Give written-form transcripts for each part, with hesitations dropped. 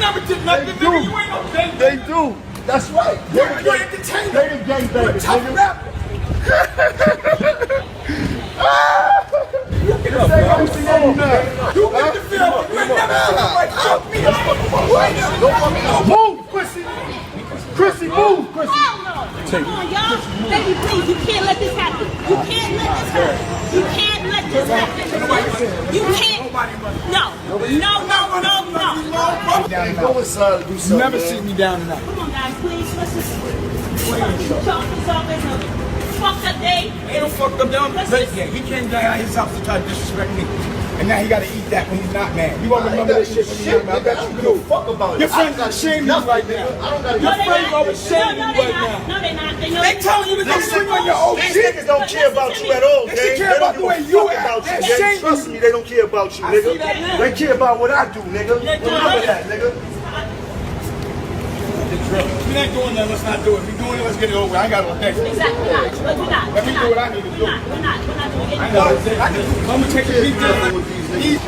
never did nothing, nigga. You ain't no gang. They do. That's right. You're entertainer. They the gang bangers, Tough nigga. rapper. You get up, Say everything you know. You get the film. You ain't never seen nobody fuck me. Move, Chrissy. Chrissy, move, Chrissy. Hell no. Come on, y'all. Baby, please, you can't let this happen. You can't let this happen. You can't let this happen. You can't. No. Hey, go inside and do You something. never sit me down tonight. Come on, guys, please. Let's just talk this off as a fucked up day. Ain't no fucked up down. He came down at his house to try to disrespect me. And now he gotta eat that when he's not mad. You won't remember this shit when he's not mad. I bet you do. Fuck about it. Your friends are shaming you right now. I don't gotta Your get friends are shaming you right now. No, they're not. They telling you to go swing on your old These shit. niggas don't care about you at all, They gang. care about the way you They act. don't give a fuck They're about you, gang. shaming Trust you. me, they don't care about you, I nigga. see that now. They care about what I do, nigga. Remember that, nigga. We ain't doing that. Let's not do it. We doing it. Let's get it over. I ain't got no next. Exactly. We're not. Let me do what I need to do. We're not doing it. I can. I'm gonna take a beat down with these niggas.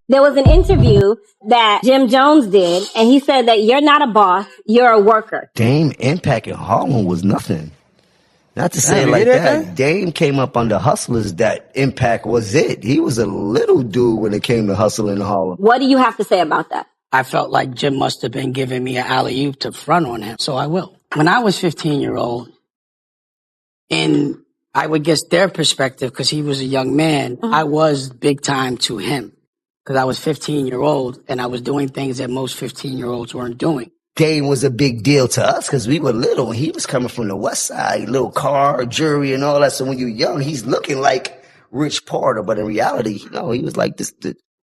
There was an interview that Jim Jones did, and he said that you're not a boss, you're a worker. Dame Impact in Harlem was nothing. Not to say it like that. Dame came up under hustlers that Impact was it. He was a little dude when it came to hustling in Harlem. What do you have to say about that? I felt like Jim must have been giving me an alley-oop to front on him, so I will. When I was 15-year-old, and I would guess their perspective, because he was a young man, I was big time to him. Because I was 15-year-old, and I was doing things that most 15-year-olds weren't doing. Dame was a big deal to us because we were little, and he was coming from the West Side, little car, jewelry, and all that. So when you're young, he's looking like Rich Porter, but in reality, he was like this.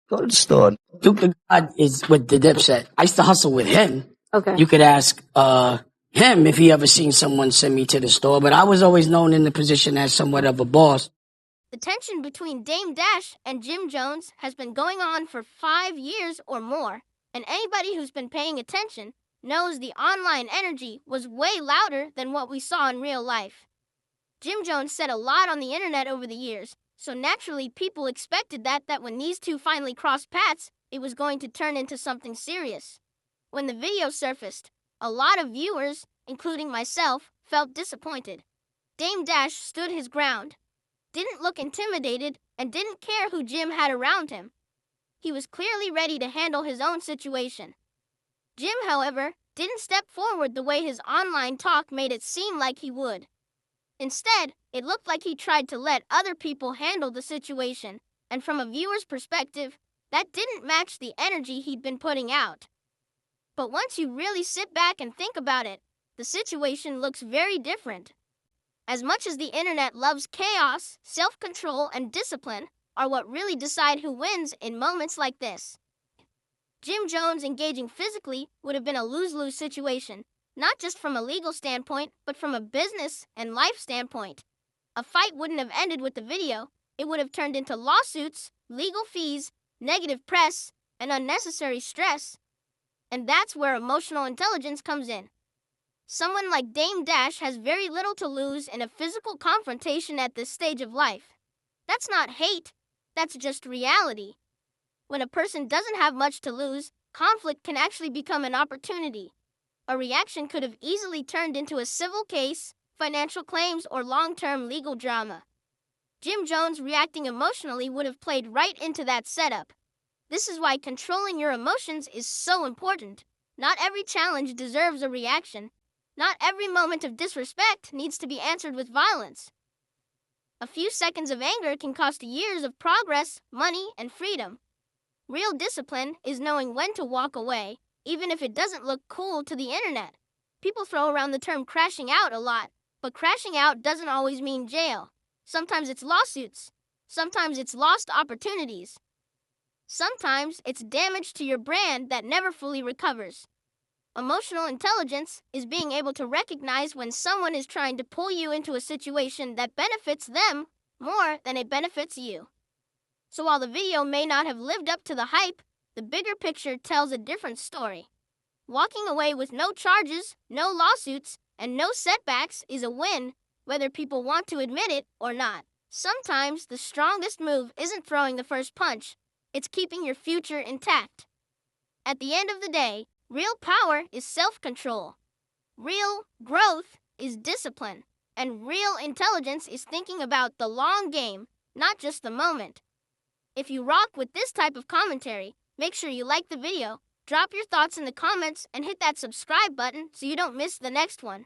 Go to the store. Duke the God is with the Dipset. I used to hustle with him. Okay. You could ask him if he ever seen someone send me to the store, but I was always known in the position as somewhat of a boss. The tension between Dame Dash and Jim Jones has been going on for 5 years or more, and anybody who's been paying attention knows the online energy was way louder than what we saw in real life. Jim Jones said a lot on the internet over the years, so naturally people expected that when these two finally crossed paths, it was going to turn into something serious. When the video surfaced, a lot of viewers, including myself, felt disappointed. Dame Dash stood his ground, didn't look intimidated, and didn't care who Jim had around him. He was clearly ready to handle his own situation. Jim, however, didn't step forward the way his online talk made it seem like he would. Instead, it looked like he tried to let other people handle the situation, and from a viewer's perspective, that didn't match the energy he'd been putting out. But once you really sit back and think about it, the situation looks very different. As much as the internet loves chaos, self-control, and discipline are what really decide who wins in moments like this. Jim Jones engaging physically would have been a lose-lose situation, not just from a legal standpoint, but from a business and life standpoint. A fight wouldn't have ended with the video. It would have turned into lawsuits, legal fees, negative press, and unnecessary stress. And that's where emotional intelligence comes in. Someone like Dame Dash has very little to lose in a physical confrontation at this stage of life. That's not hate, that's just reality. When a person doesn't have much to lose, conflict can actually become an opportunity. A reaction could have easily turned into a civil case, financial claims, or long-term legal drama. Jim Jones reacting emotionally would have played right into that setup. This is why controlling your emotions is so important. Not every challenge deserves a reaction. Not every moment of disrespect needs to be answered with violence. A few seconds of anger can cost years of progress, money, and freedom. Real discipline is knowing when to walk away, even if it doesn't look cool to the internet. People throw around the term crashing out a lot, but crashing out doesn't always mean jail. Sometimes it's lawsuits. Sometimes it's lost opportunities. Sometimes it's damage to your brand that never fully recovers. Emotional intelligence is being able to recognize when someone is trying to pull you into a situation that benefits them more than it benefits you. So while the video may not have lived up to the hype, the bigger picture tells a different story. Walking away with no charges, no lawsuits, and no setbacks is a win, whether people want to admit it or not. Sometimes the strongest move isn't throwing the first punch, it's keeping your future intact. At the end of the day, real power is self-control. Real growth is discipline. And real intelligence is thinking about the long game, not just the moment. If you rock with this type of commentary, make sure you like the video, drop your thoughts in the comments, and hit that subscribe button so you don't miss the next one.